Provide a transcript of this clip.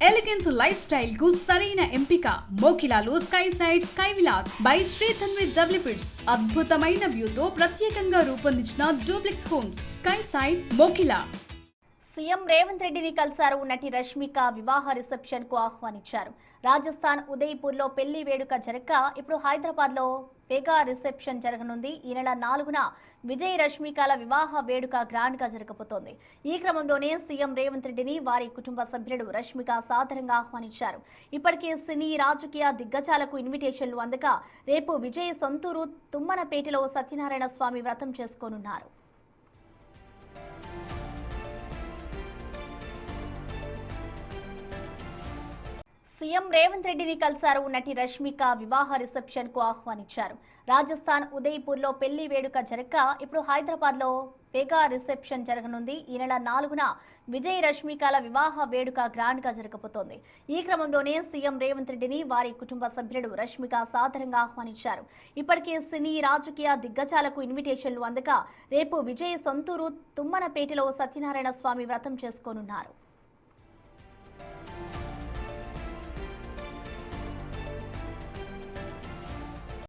Elegance life style కు సరైన ఎంపిక మోకిలాలో Sky Side Sky Villas by Shri Tanvi developers. అద్భుతమైన వ్యూతో ప్రత్యేకంగా రూపొందించిన duplex homes Sky Side Mokila. CM Revanth రెడ్డిని కలిశారు నటి రష్మిక. వివాహ రిసెప్షన్ కు ఆహ్వానించారు. రాజస్థాన్ ఉదయ్పూర్ లో పెళ్లి వేడుక జరగక ఇప్పుడు హైదరాబాద్ లో మెగా రిసెప్షన్ జరగనుంది. ఈ నెల 4న విజయ్ రష్మికల వివాహ వేడుక గ్రాండ్ గా జరగబోతోంది. ఈ క్రమంలోనే సీఎం రేవంత్ రెడ్డిని వారి కుటుంబ సభ్యులు రష్మిక సాదరంగా ఆహ్వానించారు. ఇప్పటికే సినీ రాజకీయ దిగ్గజాలకు ఇన్విటేషన్లు అందగా రేపు విజయ్ సొంతూరు తుమ్మనపేటలో సత్యనారాయణ స్వామి వ్రతం చేసుకోనున్నారు. సీఎం రేవంత్ రెడ్డిని కలిశారు నటి రష్మిక. వివాహ రిసెప్షన్ కు ఆహ్వానించారు. రాజస్థాన్ ఉదయ్పూర్ లో పెళ్లి వేడుక జరగక ఇప్పుడు హైదరాబాద్ లో మెగా రిసెప్షన్ జరగనుంది. ఈ నెల 4న విజయ్ రష్మికల వివాహ వేడుక గ్రాండ్ గా జరగబోతోంది. ఈ క్రమంలోనే సీఎం రేవంత్ రెడ్డిని వారి కుటుంబ సభ్యులు రష్మిక సాదరంగా ఆహ్వానించారు. ఇప్పటికే సినీ రాజకీయ దిగ్గజాలకు ఇన్విటేషన్లు అందగా రేపు విజయ్ సొంతూరు తుమ్మనపేటలో సత్యనారాయణ స్వామి వ్రతం చేసుకోనున్నారు.